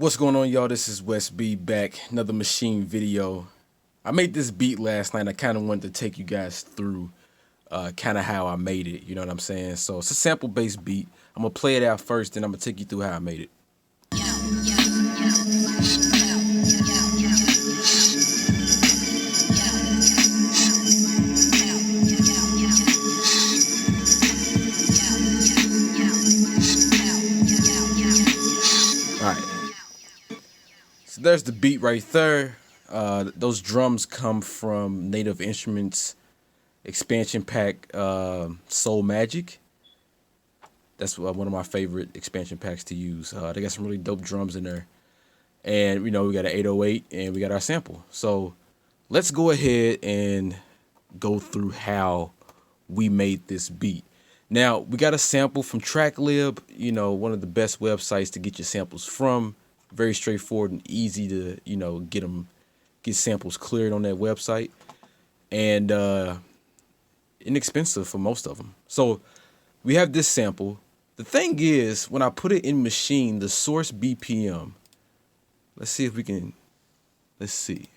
What's going on, y'all? This is West B back. Another Machine video. I made this beat last night. I kind of wanted to take you guys through kind of how I made it. You know what I'm saying? So it's a sample-based beat. I'm going to play it out first, then I'm going to take you through how I made it. All right. So there's the beat right there. Those drums come from Native Instruments expansion pack Soul Magic. That's one of my favorite expansion packs to use. They got some really dope drums in there. And, we got an 808 and we got our sample. So let's go ahead and go through how we made this beat. Now, we got a sample from TrackLib, one of the best websites to get your samples from. Very straightforward and easy to, get samples cleared on that website. And inexpensive for most of them. So we have this sample. The thing is, when I put it in Maschine, the source BPM, let's see.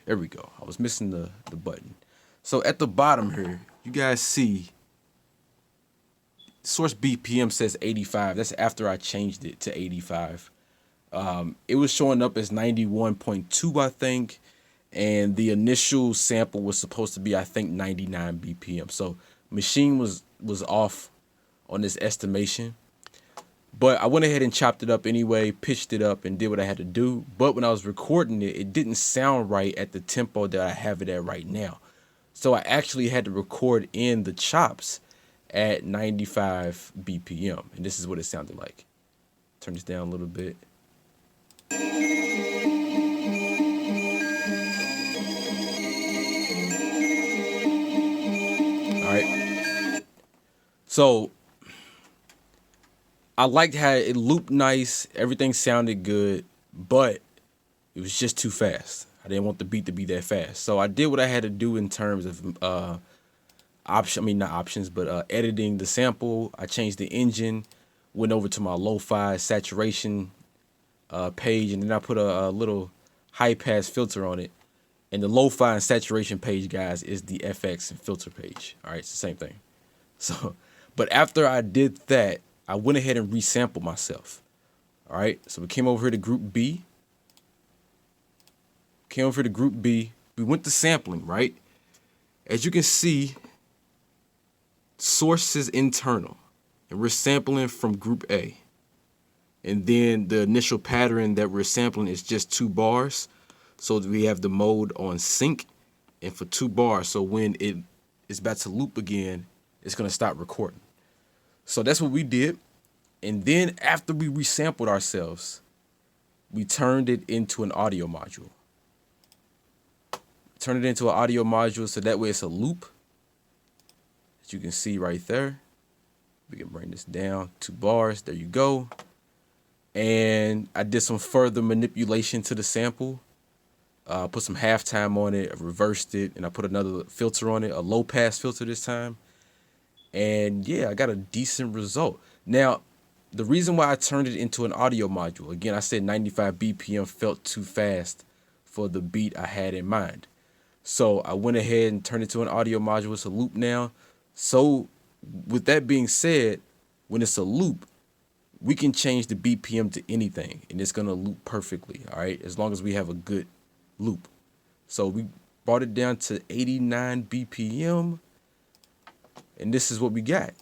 There we go. I was missing the button. So at the bottom here, you guys see source BPM says 85. That's after I changed it to 85. It was showing up as 91.2, I think. And the initial sample was supposed to be, I think, 99 BPM. So Maschine was off on this estimation. But I went ahead and chopped it up anyway, pitched it up, and did what I had to do. But when I was recording it, it didn't sound right at the tempo that I have it at right now. So I actually had to record in the chops at 95 BPM. And this is what it sounded like. Turn this down a little bit. All right. So I liked how it looped nice. Everything sounded good, but it was just too fast. I didn't want the beat to be that fast. So I did what I had to do in terms of editing the sample. I changed the engine, went over to my lo-fi saturation page, and then I put a little high pass filter on it. And the lo-fi and saturation page, guys, is the FX and filter page. All right, it's the same thing. So, but after I did that, I went ahead and resampled myself. All right, so we came over here to Group B. We went to sampling, right? As you can see, source is internal, and we're sampling from Group A. And then the initial pattern that we're sampling is just 2 bars. So we have the mode on sync, and for 2 bars. So when it is about to loop again, it's gonna stop recording. So that's what we did. And then after we resampled ourselves, we turned it into an audio module. So that way it's a loop. As you can see right there. We can bring this down 2 bars. There you go. And I did some further manipulation to the sample. Put some halftime on it, I reversed it, and I put another filter on it, a low pass filter this time. And yeah, I got a decent result. Now, the reason why I turned it into an audio module, again, I said 95 BPM felt too fast for the beat I had in mind. So I went ahead and turned it to an audio module. It's a loop now. So with that being said, when it's a loop, we can change the BPM to anything, and it's gonna loop perfectly, all right? As long as we have a good loop. So we brought it down to 89 BPM, and this is what we got.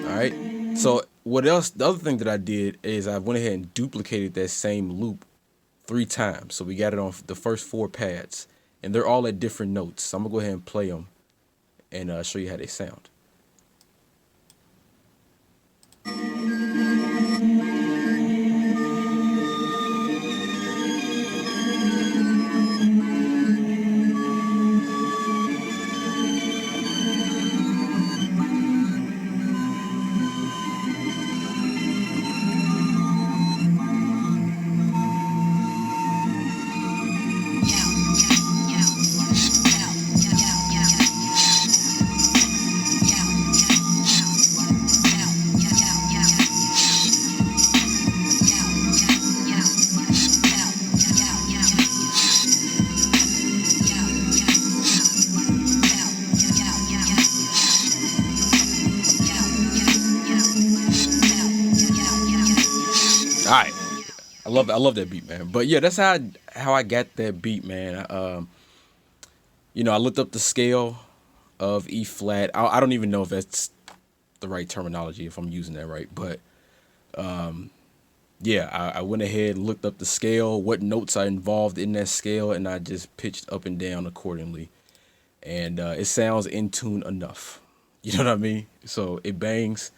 All right. So what else? The other thing that I did is I went ahead and duplicated that same loop 3 times. So we got it on the first 4 pads, and they're all at different notes. So I'm gonna go ahead and play them and show you how they sound. right. I love that beat, man. But yeah, that's how I got that beat, man. I looked up the scale of E flat. I don't even know if that's the right terminology, if I'm using that right. But yeah, I went ahead and looked up the scale, what notes are involved in that scale, and I just pitched up and down accordingly. And it sounds in tune enough. You know what I mean? So it bangs.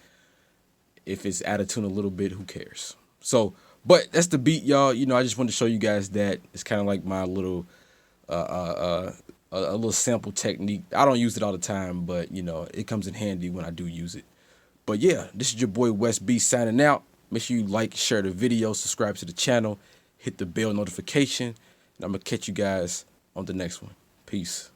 If it's out of tune a little bit, who cares? So, but that's the beat, y'all. I just wanted to show you guys that it's kind of like my little a little sample technique. I don't use it all the time, but it comes in handy when I do use it. But yeah, this is your boy West B signing out. Make sure you like, share the video, subscribe to the channel, hit the bell notification, and I'm gonna catch you guys on the next one. Peace.